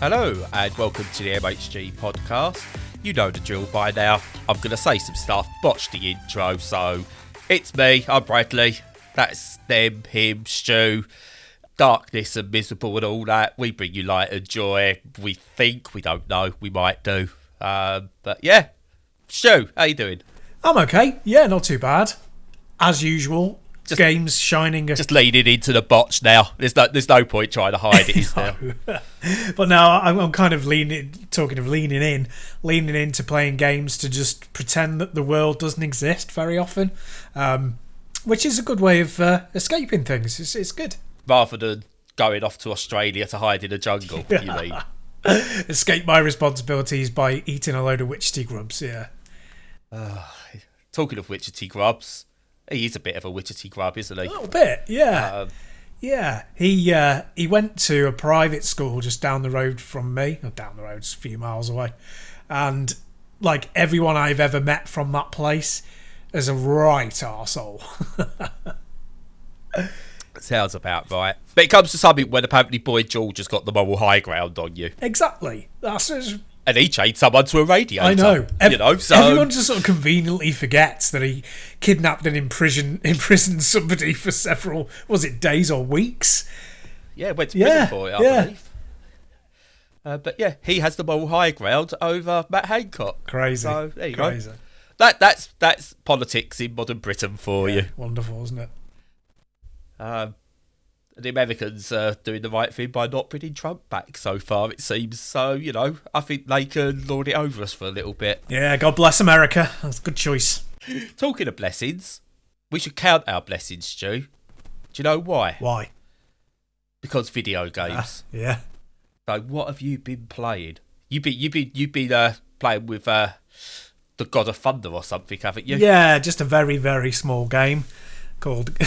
Hello and welcome to the MHG podcast. You know the drill by now. I'm going to say some stuff, botch the intro, so it's me, I'm Bradley. That's them, him, Stu. Darkness and miserable and all that. We bring you light and joy. We think, we don't know, we might do. But yeah, Stu, how you doing? I'm okay. Yeah, not too bad. As usual, just, games shining. Just leaning into the botch now. There's no point trying to hide it, is there? But now I'm kind of leaning into playing games to just pretend that the world doesn't exist very often, which is a good way of escaping things. It's good. Rather than going off to Australia to hide in a jungle, you mean? Escape my responsibilities by eating a load of witchetty grubs, yeah. Talking of witchetty grubs, he is a bit of a witchetty grub, isn't he? A little bit, yeah. Yeah, he went to a private school just down the road from me. Not down the road, it's a few miles away. And, like, everyone I've ever met from that place is a right arsehole. Sounds about right. But it comes to something when apparently Boy George has got the moral high ground on you. Exactly. And he chained someone to a radiator. I know. So everyone just sort of conveniently forgets that he kidnapped and imprisoned somebody for several, was it days or weeks? Yeah, went to prison for it, I believe. But yeah, he has the moral high ground over Matt Hancock. Crazy. So there you go. That's politics in modern Britain for you. Wonderful, isn't it? The Americans are doing the right thing by not bringing Trump back so far, it seems. So, I think they can lord it over us for a little bit. Yeah, God bless America. That's a good choice. Talking of blessings, we should count our blessings, Stu. Do you know why? Why? Because video games. Yeah. So, what have you been playing? You've been playing with the God of Thunder or something, haven't you? Yeah, just a very, very small game called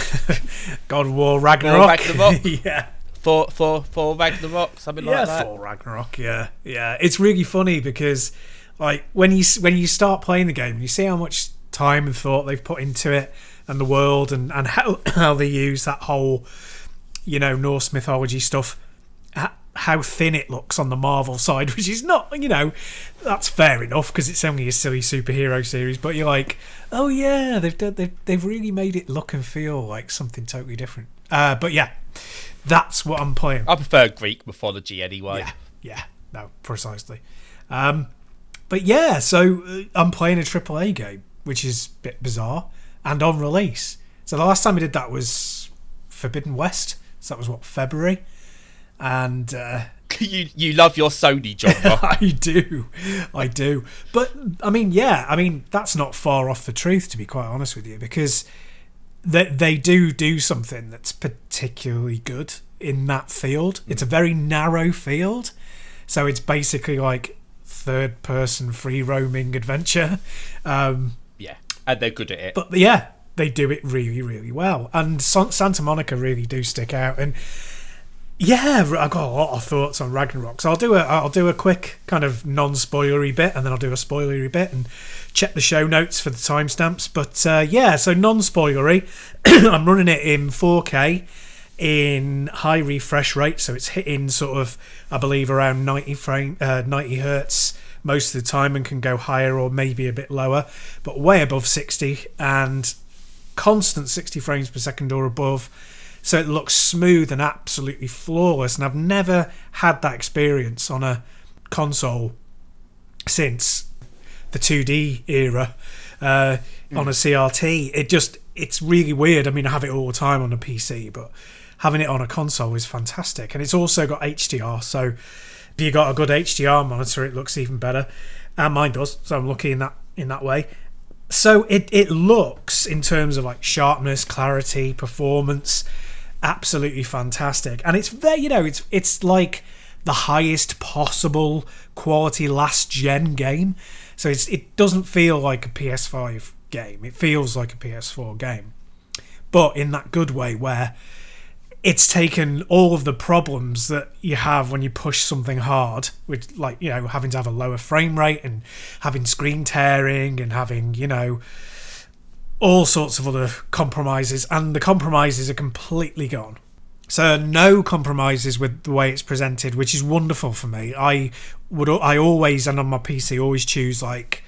God War Ragnarok. Yeah. For Ragnarok, something like that. Yeah, for Ragnarok. Yeah. It's really funny because, like, when you start playing the game, you see how much time and thought they've put into it, and the world, and how they use that whole, Norse mythology stuff. How thin it looks on the Marvel side, which is not, that's fair enough because it's only a silly superhero series. But you're like, oh yeah, they've really made it look and feel like something totally different. But yeah, that's what I'm playing. I prefer Greek mythology anyway. Yeah, no, precisely. But yeah, so I'm playing a AAA game, which is a bit bizarre, and on release. So the last time I did that was Forbidden West. So that was February. And you love your Sony genre. I do. But I mean that's not far off the truth, to be quite honest with you, because they do something that's particularly good in that field. It's a very narrow field, so it's basically like third person free roaming adventure. And they're good at it. But yeah, they do it really, really well, and Santa Monica really do stick out. And yeah, I've got a lot of thoughts on Ragnarok. So I'll do a quick kind of non-spoilery bit, and then I'll do a spoilery bit, and check the show notes for the timestamps. But so non-spoilery, I'm running it in 4K in high refresh rate, so it's hitting sort of, I believe, around 90 hertz most of the time, and can go higher or maybe a bit lower, but way above 60 and constant 60 frames per second or above. So it looks smooth and absolutely flawless, and I've never had that experience on a console since the 2D era on a CRT. It's really weird. I mean, I have it all the time on a PC, but having it on a console is fantastic. And it's also got HDR, so if you got a good HDR monitor, it looks even better. And mine does, so I'm lucky in that way. So it looks, in terms of like sharpness, clarity, performance, absolutely fantastic. And it's very, it's like the highest possible quality last gen game. So it doesn't feel like a PS5 game. It feels like a PS4 game, but in that good way where it's taken all of the problems that you have when you push something hard, with having to have a lower frame rate and having screen tearing and having all sorts of other compromises, and the compromises are completely gone. So no compromises with the way it's presented, which is wonderful for me. I always, and on my PC, always choose like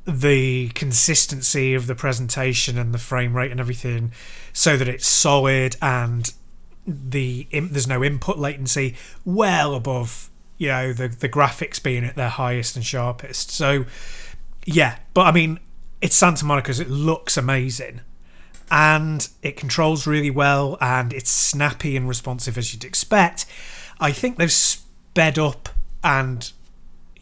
the consistency of the presentation and the frame rate and everything, so that it's solid and there's no input latency, well above the graphics being at their highest and sharpest. So yeah, but I mean, it's Santa Monica's. It looks amazing, and it controls really well, and it's snappy and responsive as you'd expect. I think they've sped up and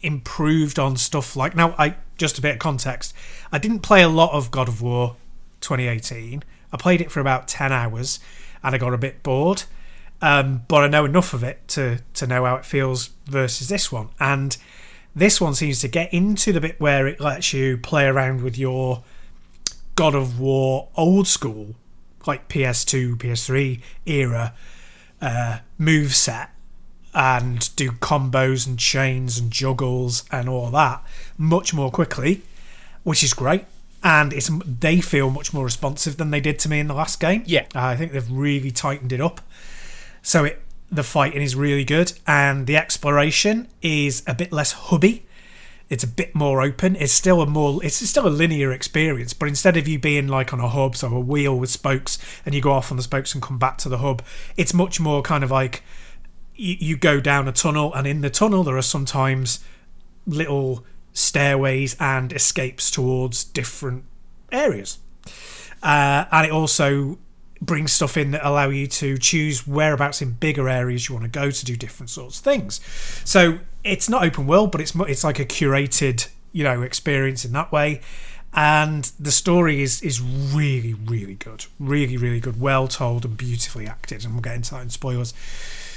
improved on stuff like, now just a bit of context, I didn't play a lot of God of War 2018. I played it for about 10 hours and I got a bit bored, but I know enough of it to know how it feels versus this one. And this one seems to get into the bit where it lets you play around with your God of War old school, like PS2, PS3 era moveset, and do combos and chains and juggles and all that much more quickly, which is great. And they feel much more responsive than they did to me in the last game. Yeah, I think they've really tightened it up. So the fighting is really good, and the exploration is a bit less hubby. It's a bit more open. It's still a linear experience, but instead of you being like on a hub, so a wheel with spokes, and you go off on the spokes and come back to the hub, it's much more kind of like you go down a tunnel, and in the tunnel there are sometimes little stairways and escapes towards different areas. And it also brings stuff in that allow you to choose whereabouts in bigger areas you want to go to do different sorts of things. So it's not open world, but it's like a curated, experience in that way. And the story is really, really good. Really, really good. Well told and beautifully acted. And we'll get into that in spoilers.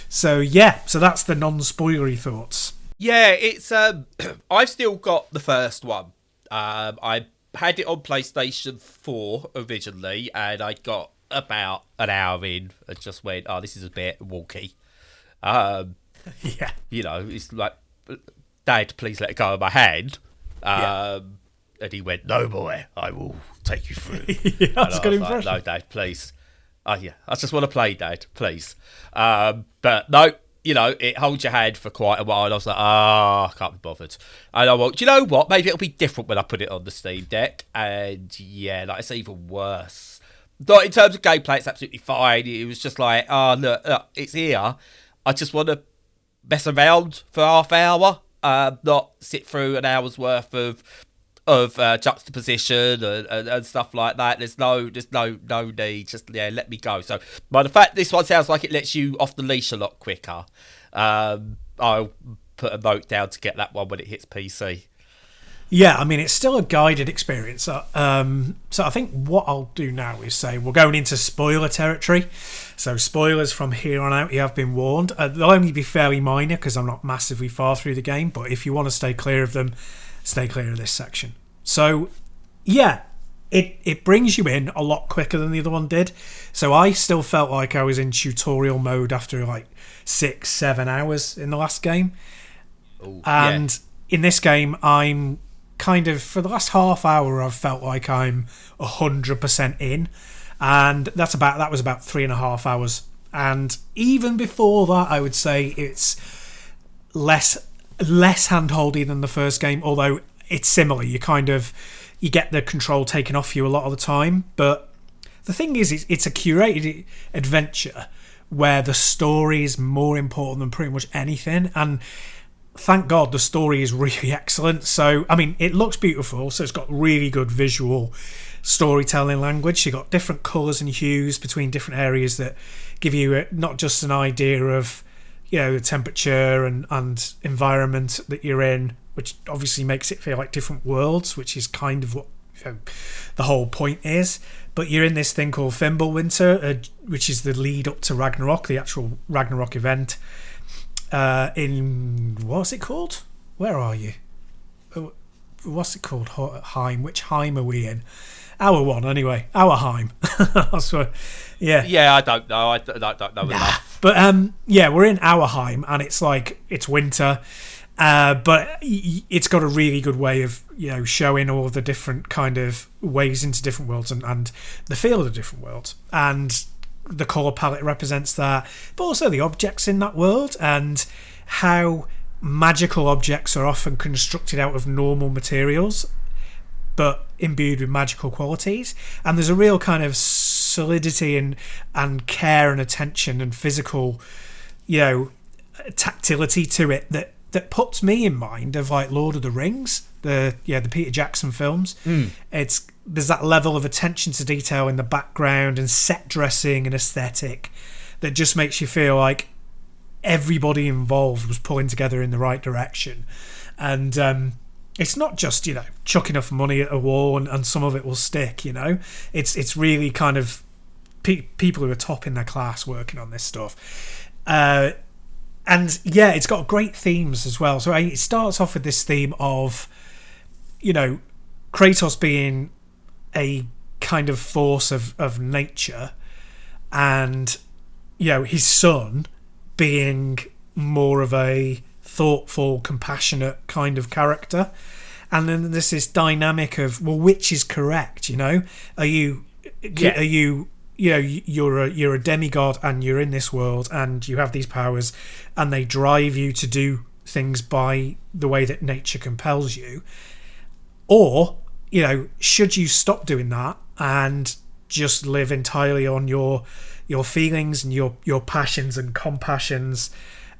So that's the non-spoilery thoughts. Yeah, it's I've still got the first one. I had it on PlayStation 4 originally, and I got about an hour in and just went, oh, this is a bit wonky. Yeah. It's like, Dad, please let go of my hand. And he went, no, boy, I will take you through. Yeah, that's a good impression. Like, no, Dad, please. Oh, yeah, I just want to play, Dad, please. But no, it holds your hand for quite a while. And I was like, I can't be bothered. And I went, do you know what? Maybe it'll be different when I put it on the Steam Deck. And yeah, it's even worse. Not in terms of gameplay, it's absolutely fine. It was just like, look, it's here. I just want to mess around for half hour, not sit through an hour's worth of juxtaposition and stuff like that. There's no need. Just let me go. So by the fact this one sounds like it lets you off the leash a lot quicker, I'll put a note down to get that one when it hits PC. Yeah, I mean, it's still a guided experience. So I think what I'll do now is say we're going into spoiler territory. So spoilers from here on out, you have been warned. They'll only be fairly minor because I'm not massively far through the game. But if you want to stay clear of them, stay clear of this section. So, yeah, it brings you in a lot quicker than the other one did. So I still felt like I was in tutorial mode after like 6-7 hours in the last game. Ooh, and in this game, I'm kind of, for the last half hour, I've felt like I'm 100% in. And that was about 3.5 hours. And even before that, I would say it's less hand-holdy than the first game, although it's similar. You get the control taken off you a lot of the time, but the thing is, it's a curated adventure where the story is more important than pretty much anything, and thank God the story is really excellent. So, I mean, it looks beautiful, so it's got really good visual storytelling language. You've got different colours and hues between different areas that give you not just an idea of the temperature and environment that you're in, which obviously makes it feel like different worlds, which is kind of what the whole point is. But you're in this thing called Fimbulwinter, which is the lead up to Ragnarok, the actual Ragnarok event. In what's it called? Where are you? What's it called? Heim. Which Heim are we in? Our one, anyway. Our Heim. That's what. Yeah. Yeah, I don't know. I don't know enough. But we're in Auerheim, and it's like it's winter. But it's got a really good way of showing all the different kind of ways into different worlds and the feel of the different worlds. And the colour palette represents that, but also the objects in that world and how magical objects are often constructed out of normal materials but imbued with magical qualities. And there's a real kind of solidity and care and attention and physical, tactility to it that puts me in mind of like Lord of the Rings, the Peter Jackson films. There's that level of attention to detail in the background and set dressing and aesthetic that just makes you feel like everybody involved was pulling together in the right direction. And it's not just chuck enough money at a wall and some of it will stick. It's really kind of people who are top in their class working on this stuff. And yeah, it's got great themes as well. So it starts off with this theme of Kratos being a kind of force of nature, and his son being more of a thoughtful, compassionate kind of character. And then there's this dynamic of, well, which is correct? Are you you're a demigod and you're in this world and you have these powers and they drive you to do things by the way that nature compels you, or should you stop doing that and just live entirely on your feelings and your passions and compassions,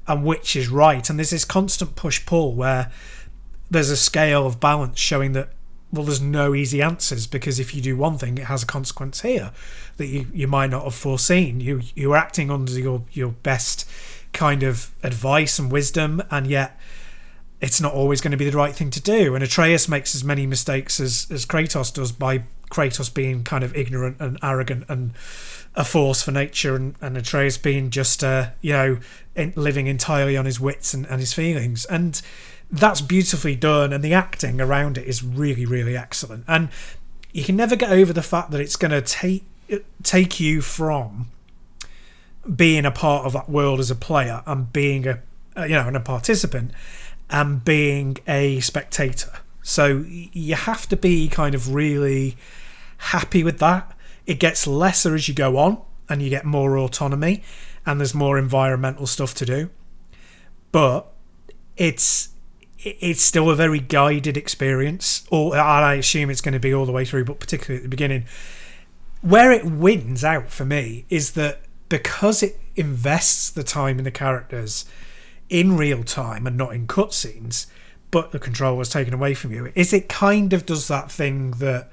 and which is right? And there's this constant push-pull where there's a scale of balance showing that, well, there's no easy answers, because if you do one thing, it has a consequence here that you might not have foreseen. You're acting under your best kind of advice and wisdom, and yet it's not always going to be the right thing to do. And Atreus makes as many mistakes as Kratos does, by Kratos being kind of ignorant and arrogant and a force for nature, and Atreus being just living entirely on his wits and his feelings. And that's beautifully done, and the acting around it is really, really excellent. And you can never get over the fact that it's going to take you from being a part of that world as a player and being a participant, and being a spectator. So you have to be kind of really happy with that. It gets lesser as you go on, and you get more autonomy, and there's more environmental stuff to do. But it's still a very guided experience, or I assume it's going to be all the way through, but particularly at the beginning. Where it wins out for me is that because it invests the time in the characters in real time and not in cutscenes, but the control was taken away from you, is it kind of does that thing that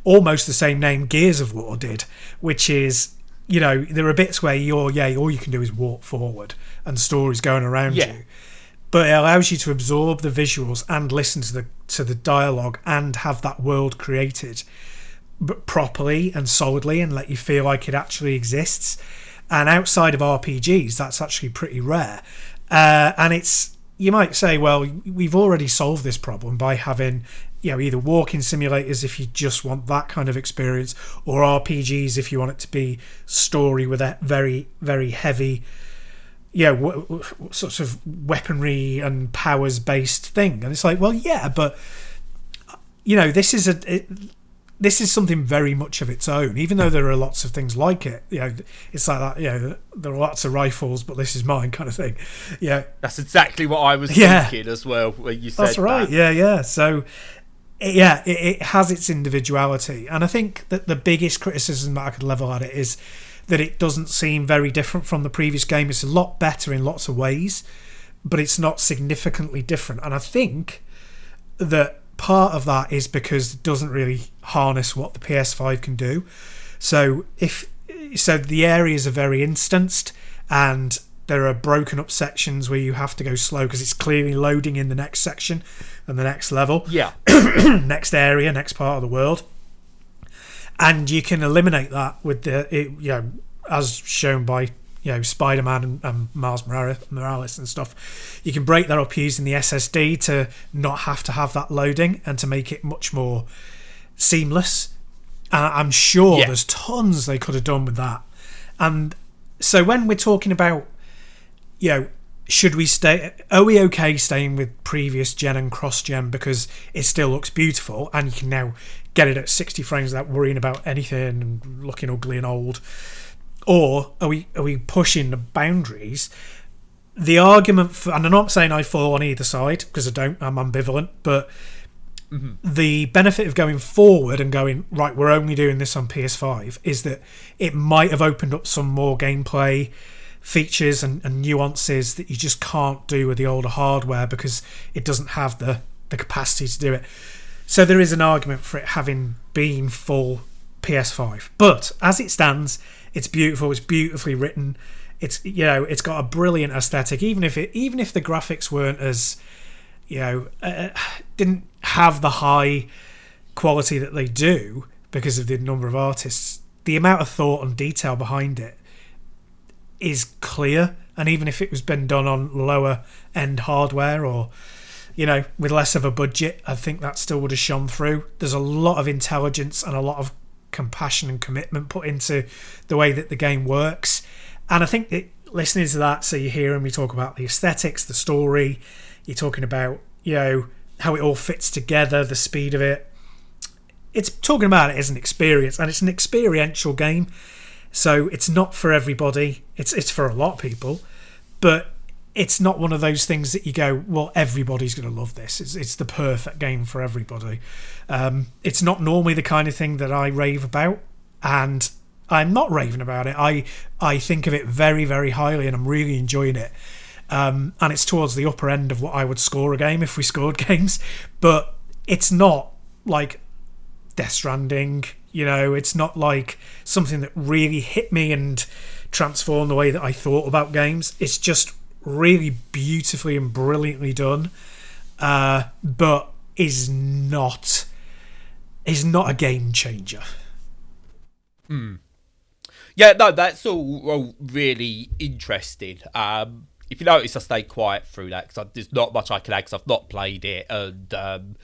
almost the same name Gears of War did, which is there are bits where all you can do is walk forward and story's going around you, but it allows you to absorb the visuals and listen to the dialogue and have that world created but properly and solidly, and let you feel like it actually exists. And outside of RPGs, that's actually pretty rare. And it's, you might say, well, we've already solved this problem by having either walking simulators if you just want that kind of experience, or RPGs if you want it to be story with a very, very heavy sorts of weaponry and powers based thing. And it's like, well, yeah, but this is something very much of its own, even though there are lots of things like it. It's like that, there are lots of rifles, but this is mine kind of thing. Yeah. That's exactly what I was thinking as well when you said that's right. that. Yeah. So it has its individuality. And I think that the biggest criticism that I could level at it is that it doesn't seem very different from the previous game. It's a lot better in lots of ways, but it's not significantly different. And I think that part of that is because it doesn't really harness what the PS5 can do. So the areas are very instanced, and there are broken up sections where you have to go slow because it's clearly loading in the next section and the next level, next area, next part of the world. And you can eliminate that with as shown by Spider-Man and Miles Morales and stuff. You can break that up using the SSD to not have to have that loading and to make it much more seamless. And I'm sure there's tons they could have done with that. And so when we're talking about should we stay? Are we okay staying with previous gen and cross gen because it still looks beautiful and you can now get it at 60 frames without worrying about anything and looking ugly and old? Or are we pushing the boundaries? The argument for, and I'm not saying I fall on either side because I don't, I'm ambivalent, but the benefit of going forward and going, right, we're only doing this on PS5 is that it might have opened up some more gameplay features and nuances that you just can't do with the older hardware because it doesn't have the capacity to do it. So there is an argument for it having been full PS5. But as it stands, it's beautiful, it's beautifully written, it's, you know, it's got a brilliant aesthetic, even if the graphics weren't as, you know, didn't have the high quality that they do because of the number of artists. The amount of thought and detail behind it is clear, and even if it was been done on lower end hardware or, you know, with less of a budget, I think that still would have shone through. There's a lot of intelligence and a lot of compassion and commitment put into the way that the game works, and I think that listening to that, so you're hearing me talk about the aesthetics, the story, you're talking about, you know, how it all fits together, the speed of it. It's talking about it as an experience, and it's an experiential game. So it's not for everybody. It's for a lot of people, but it's not one of those things that you go, well, everybody's going to love this. It's the perfect game for everybody. It's not normally the kind of thing that I rave about, and I'm not raving about it. I think of it very, very highly, and I'm really enjoying it. And it's towards the upper end of what I would score a game if we scored games, but it's not like Death Stranding. You know, it's not like something that really hit me and transformed the way that I thought about games. It's just really beautifully and brilliantly done, but is not a game changer. Yeah, no, that's all really interesting. If you notice, I stayed quiet through that because there's not much I can add because I've not played it, and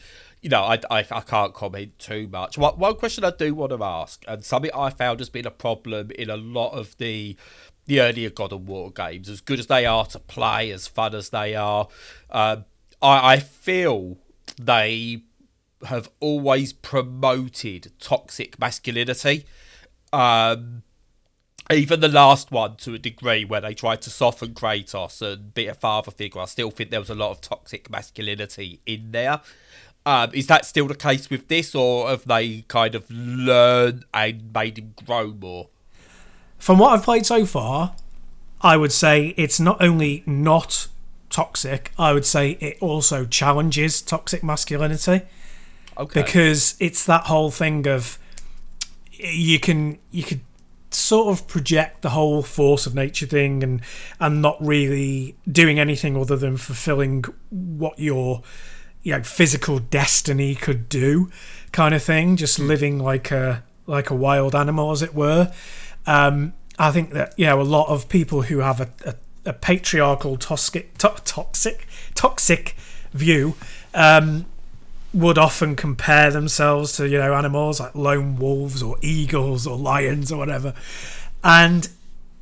you know, I can't comment too much. One question I do want to ask, and something I found has been a problem in a lot of the earlier God of War games, as good as they are to play, as fun as they are, I feel they have always promoted toxic masculinity. Even the last one, to a degree, where they tried to soften Kratos and be a father figure, I still think there was a lot of toxic masculinity in there. Is that still the case with this, or have they kind of learned and made him grow more? From what I've played so far, I would say it's not only not toxic, I would say it also challenges toxic masculinity. Okay. Because it's that whole thing of you could sort of project the whole force of nature thing and not really doing anything other than fulfilling what your, you know, physical destiny could do, kind of thing, just living like a wild animal, as it were. I think that, you know, a lot of people who have a patriarchal toxic view would often compare themselves to, you know, animals like lone wolves or eagles or lions or whatever, and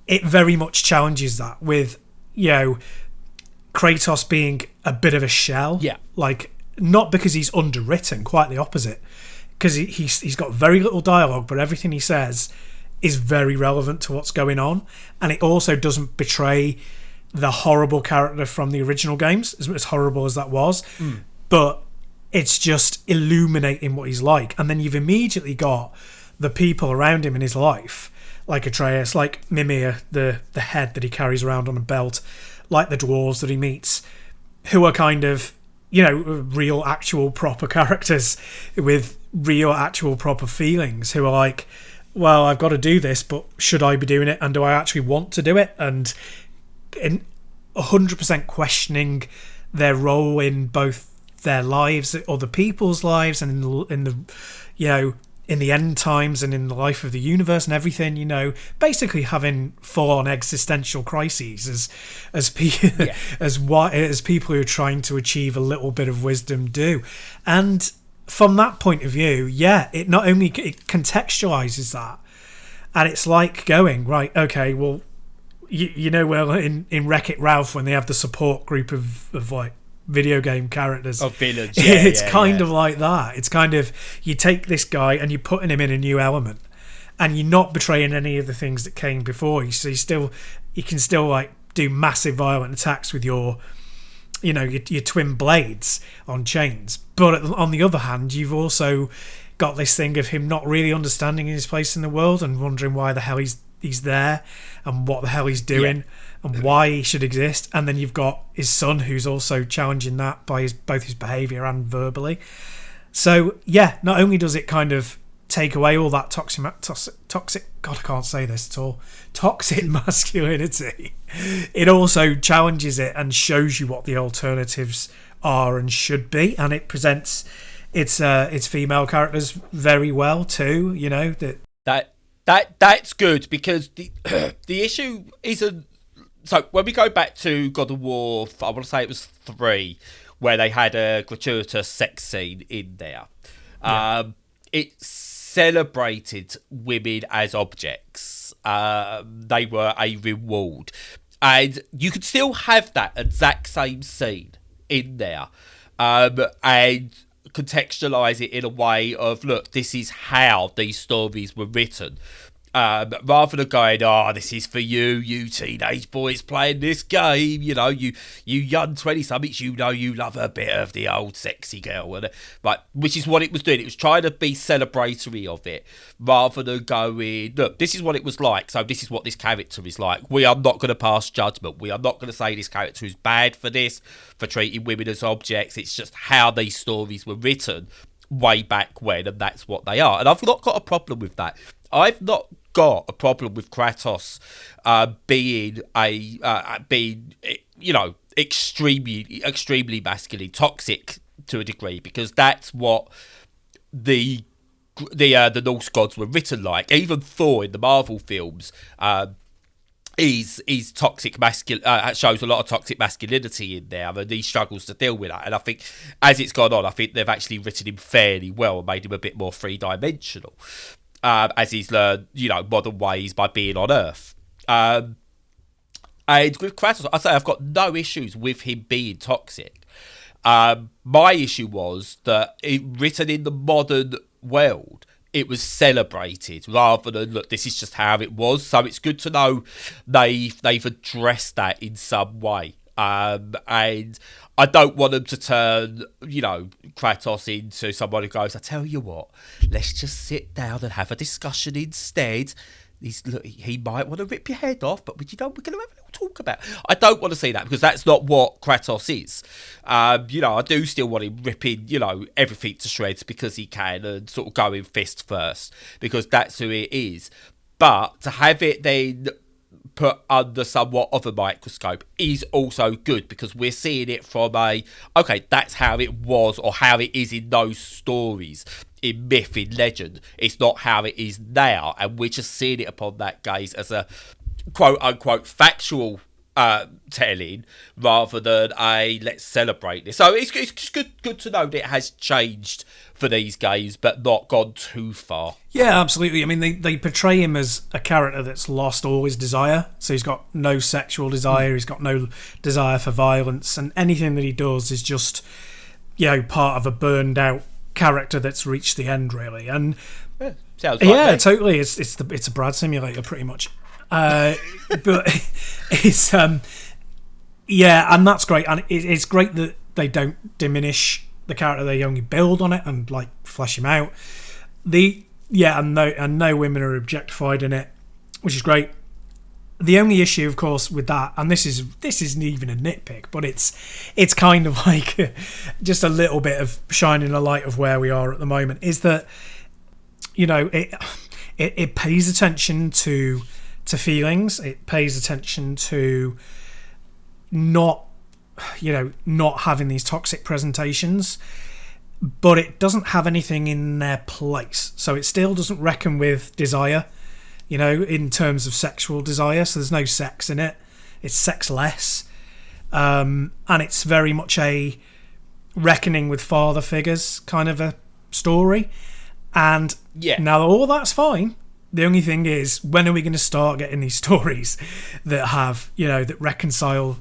it very much challenges that with, you know, Kratos being a bit of a shell. Yeah, like, not because he's underwritten, quite the opposite, because he's got very little dialogue, but everything he says is very relevant to what's going on, and it also doesn't betray the horrible character from the original games, as horrible as that was, but it's just illuminating what he's like. And then you've immediately got the people around him in his life, like Atreus, like Mimir, the head that he carries around on a belt, like the dwarves that he meets, who are kind of, you know, real, actual, proper characters with real, actual, proper feelings, who are like, well, I've got to do this, but should I be doing it? And do I actually want to do it? And in 100% questioning their role in both their lives, other people's lives, and in the you know, in the end times and in the life of the universe and everything, you know, basically having full-on existential crises as people who are trying to achieve a little bit of wisdom do. And from that point of view, yeah, it not only it contextualizes that, and it's like going, right, okay, well, you know, well, in Wreck-It Ralph, when they have the support group of like video game characters, of villains, it's kind of like that. It's kind of, you take this guy and you're putting him in a new element, and you're not betraying any of the things that came before you. So you can still like do massive violent attacks with your, you know, your twin blades on chains. But on the other hand, you've also got this thing of him not really understanding his place in the world and wondering why the hell he's there and what the hell he's doing and why he should exist. And then you've got his son, who's also challenging that by both his behaviour and verbally. So yeah, not only does it kind of take away all that toxic God, I can't say this at all, toxic masculinity, it also challenges it and shows you what the alternatives are and should be, and it presents its female characters very well too. You know, that's good, because the the issue isn't. So when we go back to God of War, I want to say it was 3, where they had a gratuitous sex scene in there. It celebrated women as objects. They were a reward, and you could still have that exact same scene in there, and contextualize it in a way of, look, this is how these stories were written, rather than going, this is for you teenage boys playing this game, you know, you young 20-somethings, you know, you love a bit of the old sexy girl, and which is what it was doing. It was trying to be celebratory of it, rather than going, look, this is what it was like, so this is what this character is like. We are not going to pass judgment. We are not going to say this character is bad for this, for treating women as objects. It's just how these stories were written way back when, and that's what they are. And I've not got a problem with that. I've not got a problem with Kratos being you know, extremely masculine, toxic to a degree, because that's what the Norse gods were written like. Even Thor in the Marvel films is toxic masculine, shows a lot of toxic masculinity in there, and he struggles to deal with that. And I think as it's gone on, I think they've actually written him fairly well and made him a bit more three-dimensional, as he's learned, you know, modern ways by being on Earth. And with Kratos, I say I've got no issues with him being toxic. My issue was that written in the modern world, it was celebrated rather than, look, this is just how it was. So it's good to know they've addressed that in some way. And I don't want them to turn, you know, Kratos into someone who goes, I tell you what, let's just sit down and have a discussion instead. He might want to rip your head off, but you know, we're going to have a little talk about it. I don't want to see that, because that's not what Kratos is. You know, I do still want him ripping, you know, everything to shreds because he can, and sort of going fist first, because that's who it is. But to have it then put under somewhat of a microscope is also good, because we're seeing it from okay, that's how it was, or how it is in those stories, in myth, in legend. It's not how it is now, and we're just seeing it upon that gaze as a quote-unquote factual telling, rather than let's celebrate this. So it's good to know that it has changed for these games, but not gone too far. Yeah, absolutely. I mean, they portray him as a character that's lost all his desire. So he's got no sexual desire, he's got no desire for violence, and anything that he does is just, you know, part of a burned out character that's reached the end, really. And sounds like me. Totally. It's a Brad simulator, pretty much. But it's and that's great, and it's great that they don't diminish the character. They only build on it and like flesh him out. And no women are objectified in it, which is great. The only issue, of course, with that, and this isn't even a nitpick, but it's kind of like just a little bit of shining a light of where we are at the moment, is that, you know, it pays attention to feelings. It pays attention to not having these toxic presentations, but it doesn't have anything in their place. So it still doesn't reckon with desire, you know, in terms of sexual desire. So there's no sex in it. It's sexless. And it's very much a reckoning with father figures kind of a story. And now all that's fine, The only thing is, when are we going to start getting these stories that have, that reconcile,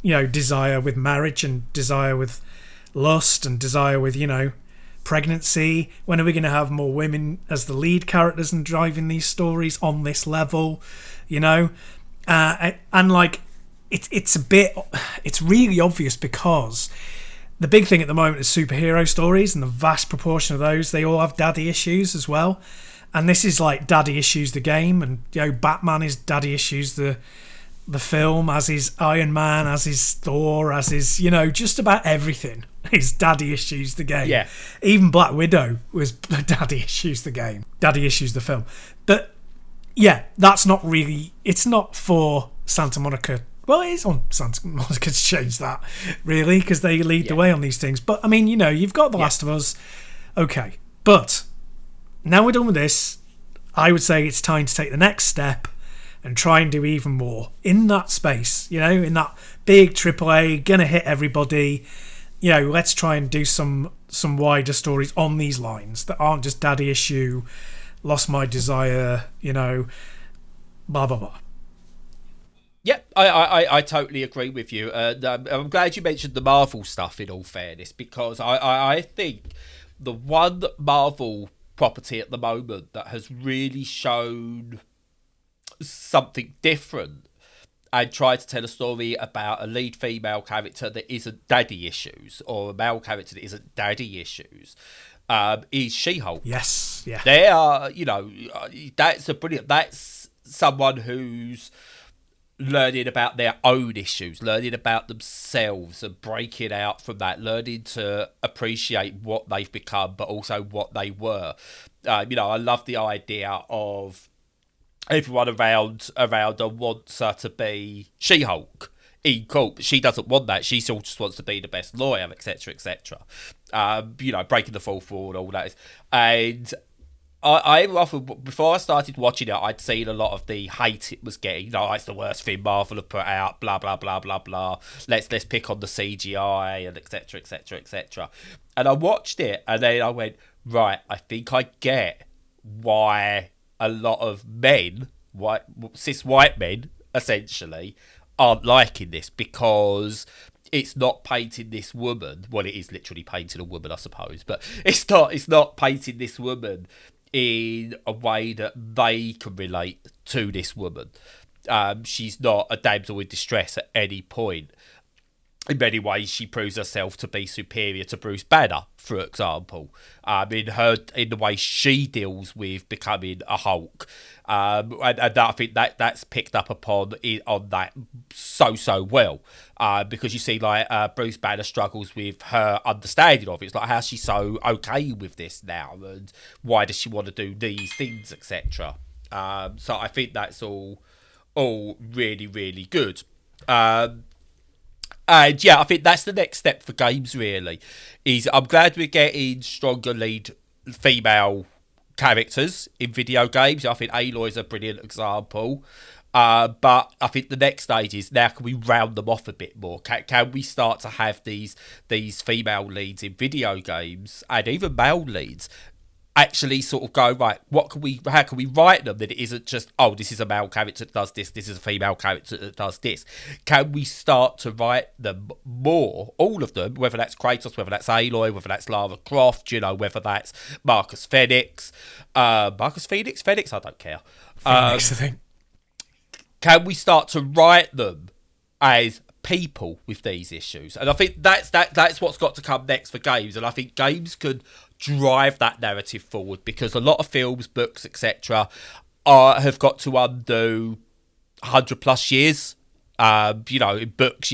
desire with marriage and desire with lust and desire with, pregnancy? When are we going to have more women as the lead characters and driving these stories on this level? And like, it's really obvious, because the big thing at the moment is superhero stories, and the vast proportion of those, they all have daddy issues as well. And this is like daddy issues the game, and Batman is daddy issues the film, as is Iron Man, as is Thor, as is just about everything is daddy issues the game. Yeah. Even Black Widow was daddy issues the game, daddy issues the film. But yeah, that's not really. It's not for Santa Monica. Well, it is on Santa Monica to change that, really, because they lead the way on these things. But I mean, you've got The Last of Us. Okay, but now we're done with this, I would say it's time to take the next step and try and do even more in that space, in that big AAA, gonna hit everybody. Let's try and do some wider stories on these lines that aren't just daddy issue, lost my desire, blah, blah, blah. Yep, I totally agree with you. I'm glad you mentioned the Marvel stuff, in all fairness, because I think the one Marvel property at the moment that has really shown something different and tried to tell a story about a lead female character that isn't daddy issues, or a male character that isn't daddy issues, is She-Hulk. Yes, yeah. They are, that's someone who's learning about their own issues, learning about themselves and breaking out from that, learning to appreciate what they've become, but also what they were. I love the idea of everyone around her wants her to be She-Hulk in court, but she doesn't want that. She still just wants to be the best lawyer, etc., etc. Breaking the fourth wall and all that. And I often, before I started watching it, I'd seen a lot of the hate it was getting. It's the worst thing Marvel have put out, blah, blah, blah, blah, blah. Let's pick on the CGI and etc., etc., etc. And I watched it, and then I went, right, I think I get why a lot of men, cis white men, essentially, aren't liking this, because it's not painting this woman. Well, it is literally painting a woman, I suppose, but it's not painting this woman in a way that they can relate to this woman. She's not a damsel in distress at any point. In many ways, she proves herself to be superior to Bruce Banner, for example, in the way she deals with becoming a Hulk, and I think that's picked up on that so well, because you see, Bruce Banner struggles with her understanding of it. It's like, how's she so okay with this now, and why does she want to do these things, etc. So I think that's all really, really good. And yeah, I think that's the next step for games, really. I'm glad we're getting stronger lead female characters in video games. I think Aloy's a brilliant example. But I think the next stage is, now can we round them off a bit more? Can we start to have these female leads in video games, and even male leads, actually sort of go, right, how can we write them that it isn't just, oh, this is a male character that does this is a female character that does this? Can we start to write them more, all of them, whether that's Kratos, whether that's Aloy, whether that's Lara Croft, whether that's Marcus Phoenix, I don't care. Phoenix, I think. Can we start to write them as people with these issues? And I think that's what's got to come next for games, and I think games could drive that narrative forward, because a lot of films, books, etc. have got to undo 100 plus years. In books,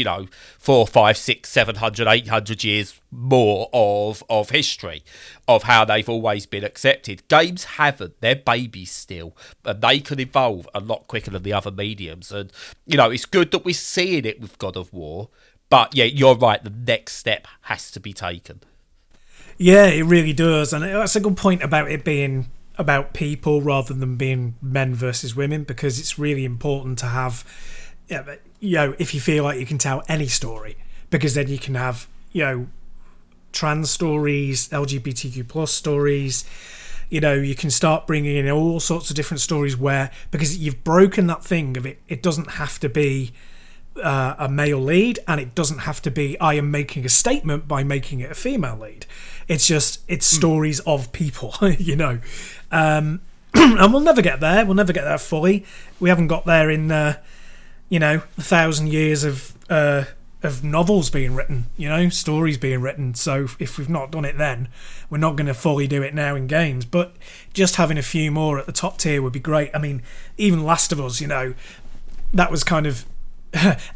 4, 5, 6, 700, 800 years more of history of how they've always been accepted. Games haven't. They're babies still, and they can evolve a lot quicker than the other mediums. And, it's good that we're seeing it with God of War, but yeah, you're right, the next step has to be taken. Yeah, it really does. And that's a good point about it being about people rather than being men versus women, because it's really important to have, if you feel like you can tell any story, because then you can have, trans stories, LGBTQ plus stories, You can start bringing in all sorts of different stories where, because you've broken that thing of it doesn't have to be a male lead, and it doesn't have to be I am making a statement by making it a female lead. It's just stories of people, and we'll never get there. We'll never get there fully. We haven't got there in 1,000 years of novels being written, stories being written. So if we've not done it then, we're not going to fully do it now in games. But just having a few more at the top tier would be great. I mean, even Last of Us, that was kind of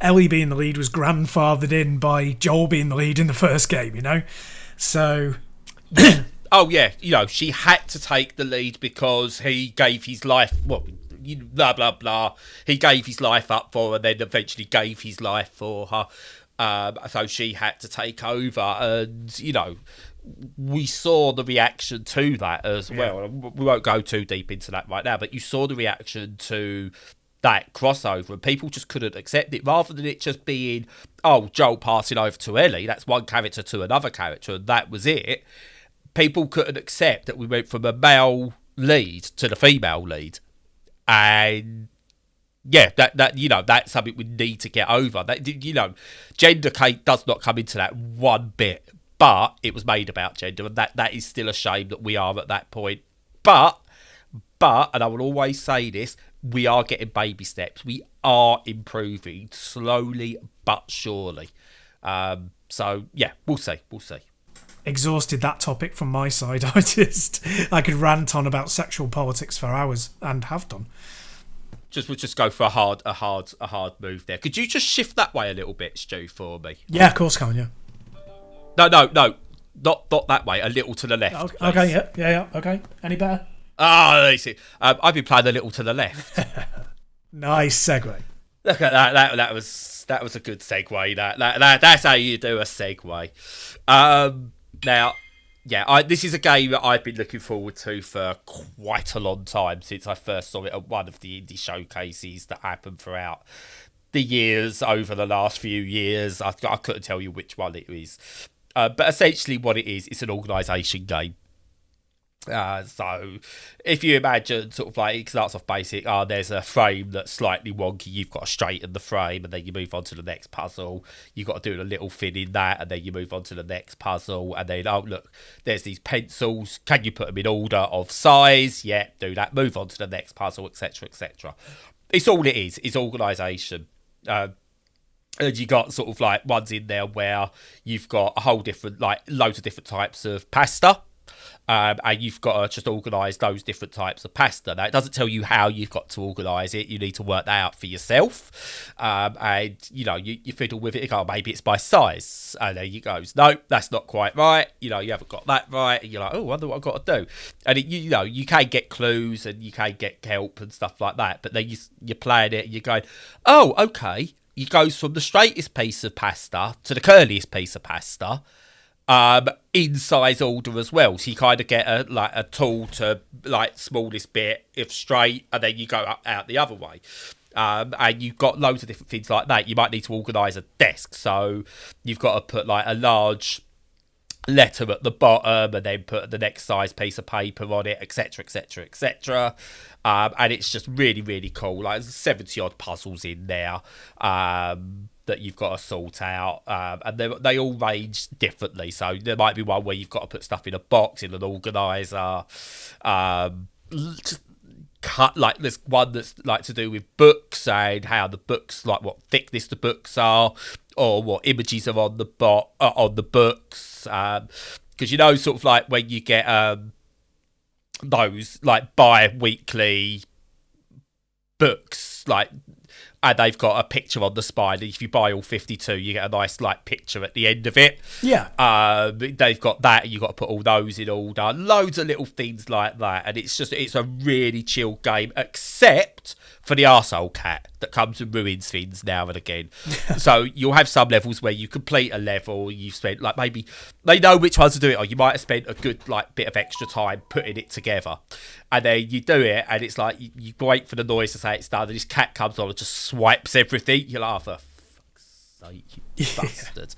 Ellie being the lead was grandfathered in by Joel being the lead in the first game, So oh yeah, she had to take the lead because he gave his life, blah blah blah, he gave his life up for her and then eventually gave his life for her, so she had to take over. And we saw the reaction to that as well. We won't go too deep into that right now, but you saw the reaction to that crossover, and people just couldn't accept it. Rather than it just being, Joel passing over to Ellie, that's one character to another character, and that was it. People couldn't accept that we went from a male lead to the female lead, and that's something we need to get over. That gender does not come into that one bit, but it was made about gender, and that is still a shame that we are at that point. But, and I will always say this, we are getting baby steps. We are improving slowly but surely. So yeah, we'll see. Exhausted that topic from my side. I could rant on about sexual politics for hours, and have done. We'll just go for a hard move there. Could you just shift that way a little bit, Stu, for me? Yeah, of course, can. Yeah. No, not that way. A little to the left. Okay. Yeah. Okay. Any better? I see. I've been playing a little to the left. Nice segue. Look at that. That was a good segue. That's how you do a segue. Now, this is a game that I've been looking forward to for quite a long time, since I first saw it at one of the indie showcases that happened throughout the years, over the last few years. I couldn't tell you which one it is. But essentially what it is, it's an organisation game. So if you imagine sort of like, it starts off basic, there's a frame that's slightly wonky, you've got to straighten the frame, and then you move on to the next puzzle, you've got to do a little thing in that, and then you move on to the next puzzle, and then look, there's these pencils, can you put them in order of size? Yeah, do that, move on to the next puzzle, etc, etc. It's all it is organisation. And you got sort of like ones in there where you've got a whole different, like loads of different types of pasta. And you've got to just organise those different types of pasta. Now, it doesn't tell you how you've got to organise it. You need to work that out for yourself. And, you fiddle with it. You go, maybe it's by size. And then you go, no, that's not quite right. You haven't got that right. And you're like, I wonder what I've got to do. And, you can get clues and you can get help and stuff like that. But then you're playing it and you're going, oh, okay. It goes from the straightest piece of pasta to the curliest piece of pasta. In size order as well, so you kind of get a tool to like smallest bit if straight, and then you go out the other way. And you've got loads of different things like that. You might need to organise a desk, so you've got to put like a large letter at the bottom, and then put the next size piece of paper on it, etc, etc, etc. And it's just really, really cool. Like there's 70 odd puzzles in there. That you've got to sort out, and they all range differently. So there might be one where you've got to put stuff in a box in an organizer. Cut, like there's one that's like to do with books and how the books, like what thickness the books are, or what images are on the books. Because sort of like when you get those like bi-weekly books, like. And they've got a picture on the spine. If you buy all 52, you get a nice like picture at the end of it. Yeah. They've got that, and you've got to put all those in order. Loads of little things like that. And it's a really chill game, except for the arsehole cat that comes and ruins things now and again. So you'll have some levels where you complete a level, you've spent like maybe they know which ones to do it, or you might have spent a good like bit of extra time putting it together. And then you do it, and it's like you wait for the noise to say it's done, and this cat comes on and just swipes everything. You're like, oh, for fuck's sake, you bastard.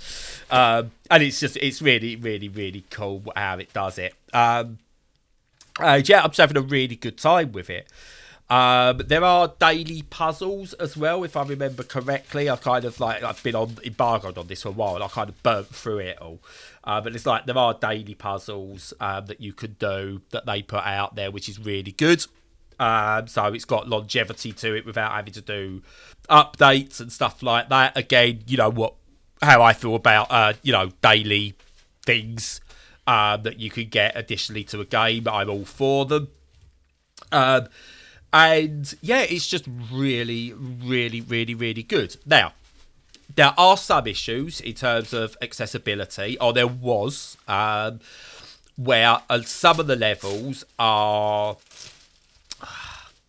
And it's really, really, really cool how it does it. Yeah, I'm just having a really good time with it. There are daily puzzles as well, if I remember correctly. I've been on embargoed on this for a while, and I kind of burnt through it all. But it's like there are daily puzzles that you could do that they put out there, which is really good. So it's got longevity to it without having to do updates and stuff like that. Again, how I feel about daily things that you can get additionally to a game. I'm all for them. And yeah, it's just really, really, really, really good. Now, there are some issues in terms of accessibility, or there was, where some of the levels are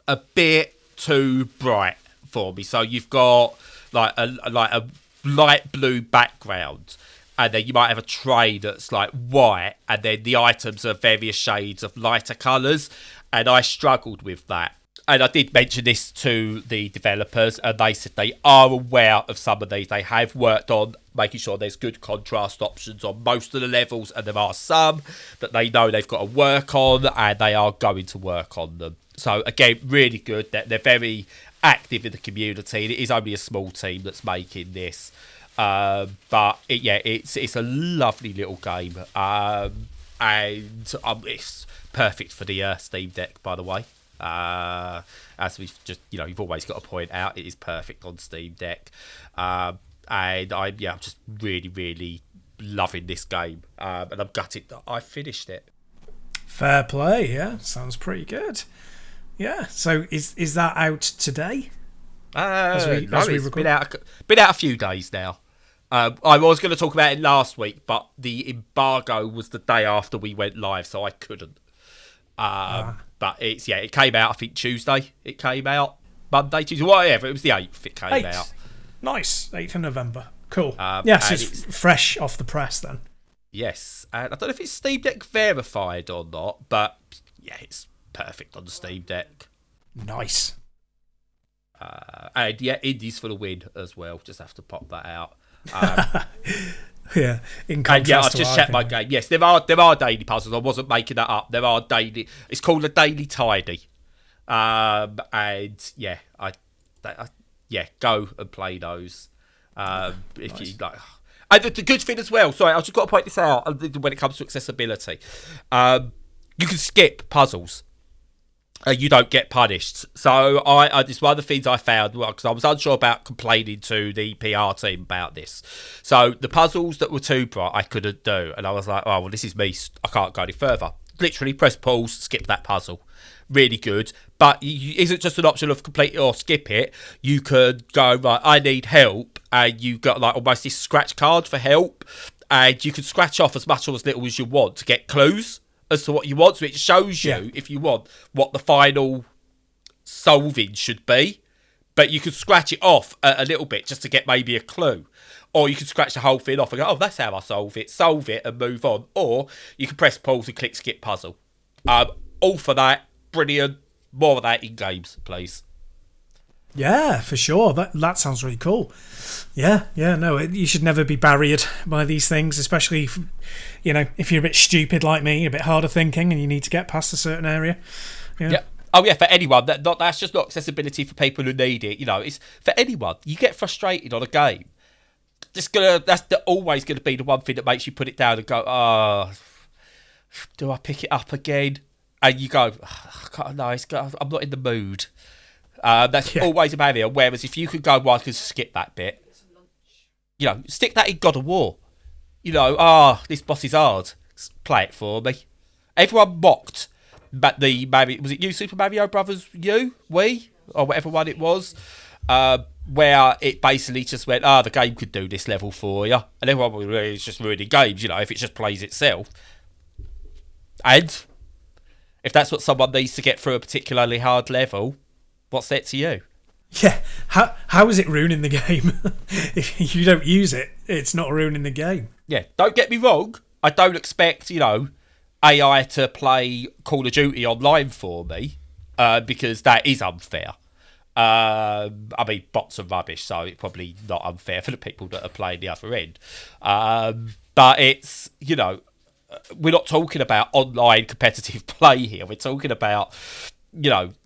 a bit too bright for me. So you've got like a light blue background, and then you might have a tray that's like white, and then the items are various shades of lighter colours, and I struggled with that. And I did mention this to the developers, and they said they are aware of some of these. They have worked on making sure there's good contrast options on most of the levels, and there are some that they know they've got to work on, and they are going to work on them. So again, really good. They're very active in the community. It is only a small team that's making this, but it's a lovely little game, and it's perfect for the Steam Deck, by the way. As we've just, you've always got to point out, it is perfect on Steam Deck, and I'm just really, really loving this game, and I'm gutted that I finished it. Fair play, yeah, sounds pretty good. Yeah, so is that out today? It's been out a few days now. I was going to talk about it last week, but the embargo was the day after we went live, so I couldn't. But it came out, I think, Tuesday. It came out Monday, Tuesday, whatever. It was the 8th it came out. Nice, 8th of November. Cool. Yes, it's fresh off the press then. Yes, and I don't know if it's Steam Deck verified or not, but yeah, it's perfect on the Steam Deck. Nice. And yeah, indies for the win as well. Just have to pop that out. Yeah, in contrast I've just checked my game. Yes, there are daily puzzles. I wasn't making that up. There are daily. It's called a daily tidy. And yeah, I go and play those. If you like. And the good thing as well. Sorry, I've just got to point this out when it comes to accessibility. You can skip puzzles. You don't get punished. So it's one of the things I found, because I was unsure about complaining to the PR team about this. So the puzzles that were too bright, I couldn't do. And I was like, oh, well, this is me. I can't go any further. Literally press pause, skip that puzzle. Really good. But it isn't just an option of complete it or skip it. You could go, right, I need help. And you got like almost this scratch card for help. And you can scratch off as much or as little as you want to get clues as to what you want, so it shows you, if you want, what the final solving should be, but you could scratch it off a little bit just to get maybe a clue, or you could scratch the whole thing off and go, oh, that's how I solve it and move on, or you can press pause and click skip puzzle. All for that, brilliant. More of that in games, please. Yeah, for sure. That sounds really cool. Yeah, no, you should never be barriered by these things, especially if you're a bit stupid like me, a bit harder thinking, and you need to get past a certain area. Yeah. Oh yeah, for anyone. That's just not accessibility for people who need it. It's for anyone. You get frustrated on a game. That's always gonna be the one thing that makes you put it down and go, oh, do I pick it up again? And you go, oh, no, I'm not in the mood. That's always a barrier. Whereas if you could go, well, I could skip that bit. Stick that in God of War. This boss is hard. Play it for me. Everyone mocked the Mario. Was it you, Super Mario Brothers? We, or whatever one it was, where it basically just went, the game could do this level for you, and everyone was really just ruining games. If it just plays itself. And if that's what someone needs to get through a particularly hard level, what's that to you? Yeah, how is it ruining the game? If you don't use it, it's not ruining the game. Yeah, don't get me wrong. I don't expect, AI to play Call of Duty online for me, because that is unfair. I mean, bots are rubbish, so it's probably not unfair for the people that are playing the other end. But it's, we're not talking about online competitive play here. We're talking about,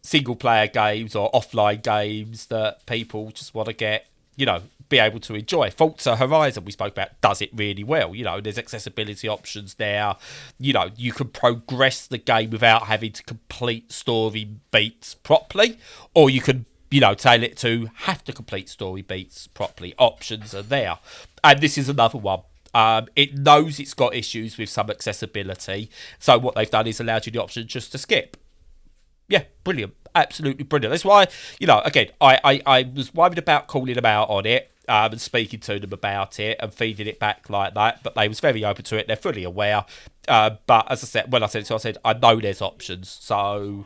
single player games or offline games that people just want to get, be able to enjoy. Forza Horizon, we spoke about, does it really well. There's accessibility options there. You can progress the game without having to complete story beats properly, or you can, tailor it to have to complete story beats properly. Options are there. And this is another one. It knows it's got issues with some accessibility. So what they've done is allowed you the option just to skip. Yeah, brilliant. Absolutely brilliant. That's why, again, I was worried about calling them out on it and speaking to them about it and feeding it back like that. But they was very open to it. They're fully aware. But as I said, when I said it, so I said, I know there's options. So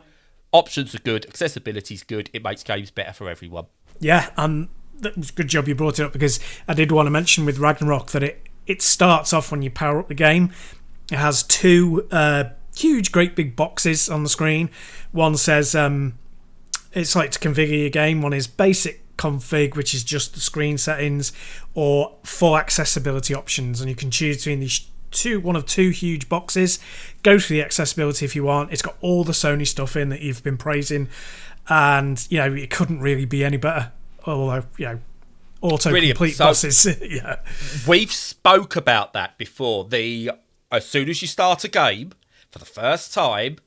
options are good. Accessibility's good. It makes games better for everyone. Yeah, and that was a good job you brought it up, because I did want to mention with Ragnarok that it starts off when you power up the game. It has two huge, great big boxes on the screen. One says it's like to configure your game. One is basic config, which is just the screen settings, or full accessibility options, and you can choose between these one of two huge boxes. Go through the accessibility if you want. It's got all the Sony stuff in that you've been praising, and it couldn't really be any better. Although auto-complete buses. Yeah, we've spoke about that before. As soon as you start a game for the first time,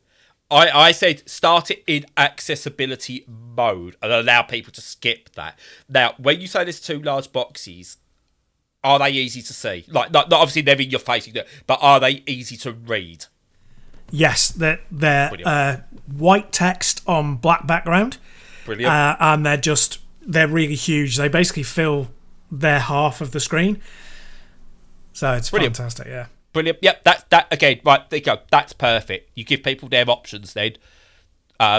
I said start it in accessibility mode and allow people to skip that. Now, when you say there's two large boxes, are they easy to see? Like, not obviously they're in your face, but are they easy to read? Yes, they're white text on black background. Brilliant. And they're really huge. They basically fill their half of the screen. So it's brilliant. Fantastic, yeah. Brilliant. Yep, that again, right, there you go. That's perfect. You give people their options then.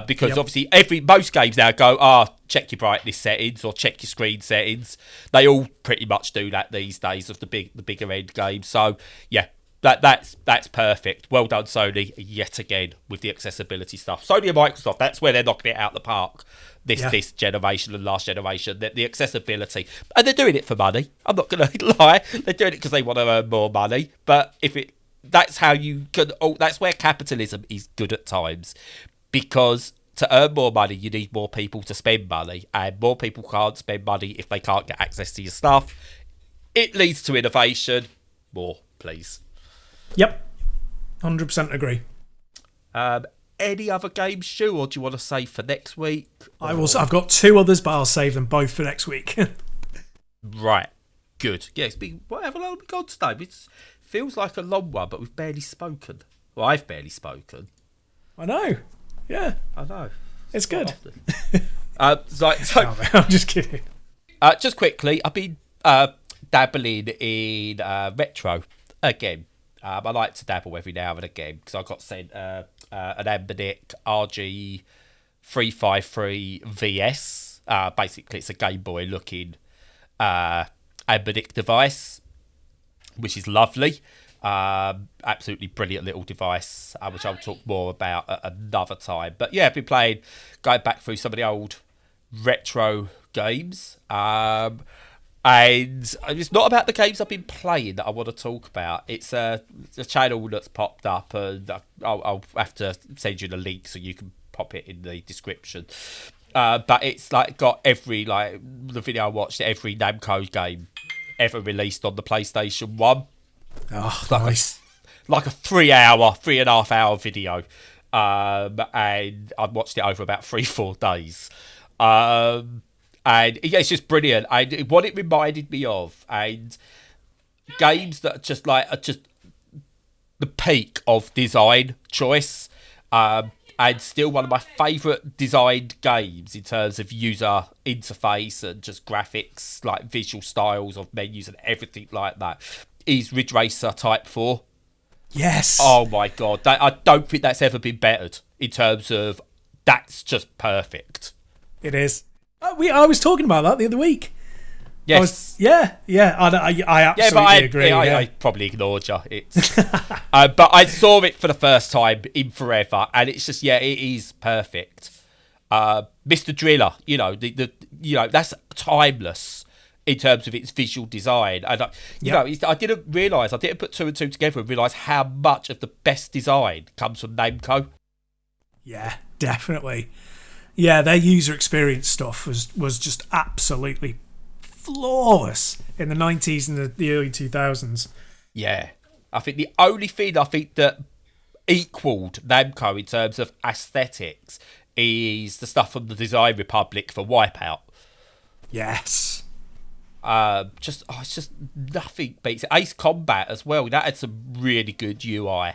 Because obviously most games now go, check your brightness settings or check your screen settings. They all pretty much do that these days of the bigger end games. So yeah, that's perfect. Well done, Sony, yet again with the accessibility stuff. Sony and Microsoft, that's where they're knocking it out the park. This generation and last generation, the accessibility, and they're doing it for money. I'm not going to lie, they're doing it because they want to earn more money. But that's how you can. That's where capitalism is good at times, because to earn more money, you need more people to spend money, and more people can't spend money if they can't get access to your stuff. It leads to innovation. More, please. Yep, 100% agree. Any other games, Stu, or do you want to save for next week? I've got two others, but I'll save them both for next week. Right, good. Yeah, it's been whatever long we've gone today. It feels like a long one, but we've barely spoken. Well, I've barely spoken. I know. Yeah, I know. It's good. I'm just kidding. Just quickly, I've been dabbling in retro again. I like to dabble every now and again because I got sent an Ambinic RG353 VS. Basically, it's a Game Boy looking Ambinic device, which is lovely. Absolutely brilliant little device, which I'll talk more about at another time. But yeah, I've been going back through some of the old retro games. And it's not about the games I've been playing that I want to talk about. It's a channel that's popped up, and I'll have to send you the link so you can pop it in the description. But it's got the video I watched, every Namco game ever released on the PlayStation 1. Oh, nice. Like a 3.5 hour video. And I've watched it over about 3-4 days. And yeah, it's just brilliant. And what it reminded me of, and games that are just the peak of design choice, and still one of my favourite designed games in terms of user interface and just graphics, like visual styles of menus and everything like that, is Ridge Racer Type 4. Yes. Oh my God. I don't think that's ever been bettered in terms of that's just perfect. It is. I was talking about that the other week. Yes. I absolutely agree. I probably ignored you. It's, but I saw it for the first time in forever, and it's just it is perfect. Mr. Driller, that's timeless. in terms of its visual design. And I didn't put two and two together and realise how much of the best design comes from Namco. Yeah, definitely. Yeah, their user experience stuff was just absolutely flawless in the 90s and the early 2000s. Yeah. I think the only thing that equalled Namco in terms of aesthetics is the stuff from the Design Republic for Wipeout. Yes. It's just nothing beats it. Ace Combat as well. That had some really good UI.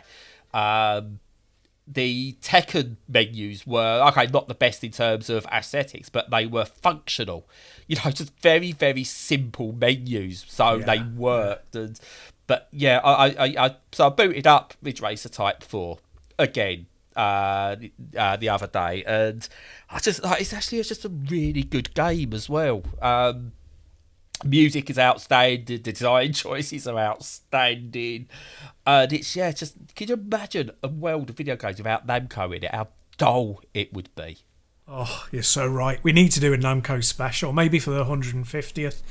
The Tekken menus were, okay, not the best in terms of aesthetics, but they were functional. Just very, very simple menus, so they worked. Yeah. But yeah, I booted up Ridge Racer Type 4 again the other day, and it's just a really good game as well. Music is outstanding, the design choices are outstanding, and it's just, can you imagine a world of video games without Namco in it? How dull it would be. Oh, you're so right. We need to do a Namco special, maybe for the 150th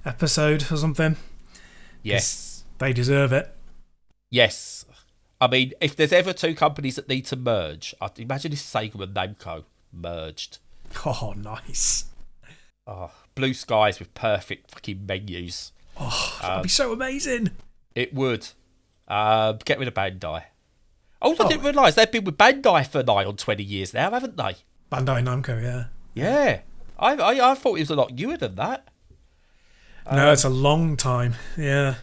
episode or something. Yes, they deserve it. Yes, I mean, if there's ever two companies that need to merge, I'd imagine if Sega and Namco merged. Oh, nice. Oh, blue skies with perfect fucking menus. Oh, that'd be so amazing. It would. Get rid of Bandai. I didn't realise they've been with Bandai for nigh on 20 years now, haven't they? Bandai Namco, yeah. Yeah. I thought it was a lot newer than that. No, it's a long time. Yeah.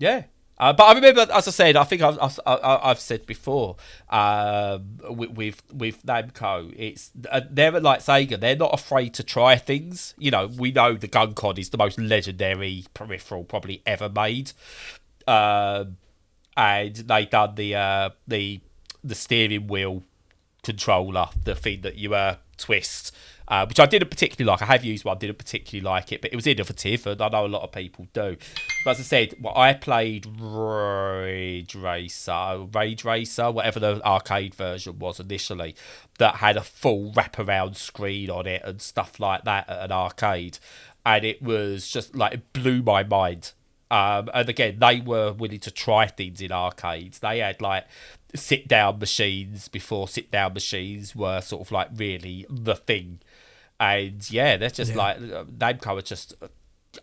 Yeah. But I remember, as I said, I think I've said before, with Namco, it's they're like Sega. They're not afraid to try things. We know the Gun-Con is the most legendary peripheral probably ever made, and they done the steering wheel controller, the thing that you twist. Which I didn't particularly like. I have used one, didn't particularly like it, but it was innovative, and I know a lot of people do. But as I said, I played Rage Racer, whatever the arcade version was initially, that had a full wraparound screen on it and stuff like that at an arcade. And it was just like, it blew my mind. And again, they were willing to try things in arcades. They had like sit-down machines before sit-down machines were sort of like really the thing. And yeah, they're just like, Namco are just,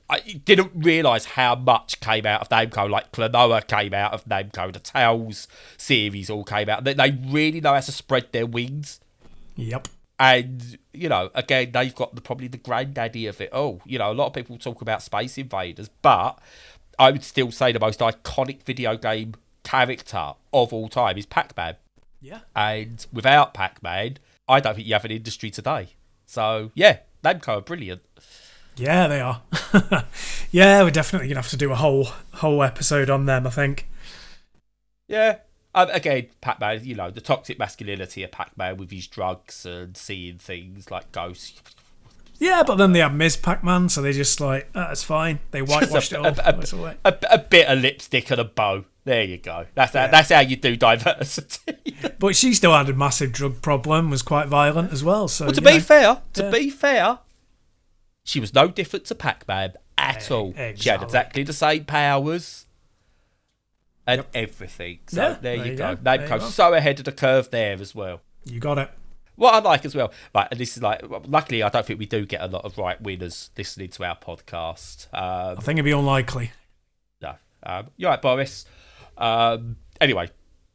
I didn't realise how much came out of Namco. Like Klonoa came out of Namco, the Tales series all came out. They really know how to spread their wings. Yep. And, again, they've got probably the granddaddy of it all. A lot of people talk about Space Invaders, but I would still say the most iconic video game character of all time is Pac-Man. Yeah. And without Pac-Man, I don't think you have an industry today. So, yeah, Namco are brilliant. Yeah, they are. Yeah, we're definitely going to have to do a whole episode on them, I think. Yeah. Again, Pac-Man, the toxic masculinity of Pac-Man with his drugs and seeing things like ghosts. Yeah, but then they have Ms. Pac-Man, so they just like, that's fine. They whitewashed it all. A bit of lipstick and a bow. There you go. That's how you do diversity. But she still had a massive drug problem, was quite violent as well. So, to be fair, she was no different to Pac-Man at all. Exactly. She had exactly the same powers and everything. So there you go. Namco's so ahead of the curve there as well. You got it. What I like as well, right, and this is like, luckily I don't think we do get a lot of right-wingers listening to our podcast. I think it'd be unlikely. No. You're right, Boris. Anyway,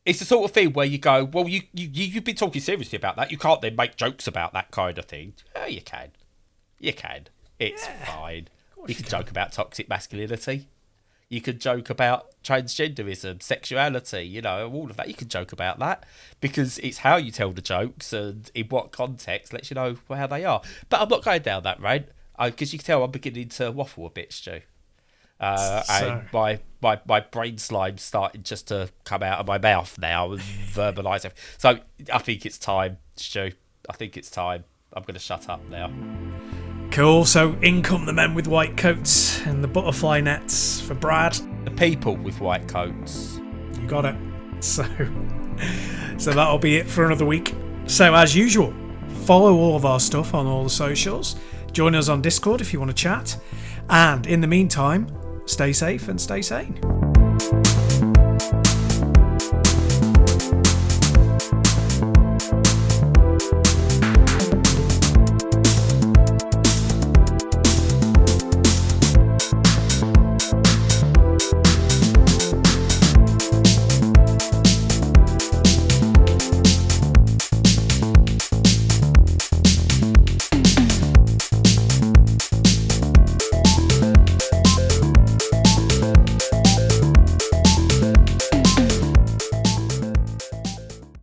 it's the sort of thing where you go, well, you've been talking seriously about that. You can't then make jokes about that kind of thing. Oh, you can. It's fine. You can joke about toxic masculinity. You can joke about transgenderism, sexuality, all of that. You can joke about that because it's how you tell the jokes and in what context lets you know how they are. But I'm not going down that road because you can tell I'm beginning to waffle a bit, Stu. And my brain slime's starting just to come out of my mouth now and verbalise it. So I think it's time, Stu. I think it's time. I'm going to shut up now. Cool, so in come the men with white coats and the butterfly nets for Brad. The people with white coats. You got it. So that'll be it for another week. So as usual, follow all of our stuff on all the socials. Join us on Discord if you want to chat. And in the meantime, stay safe and stay sane.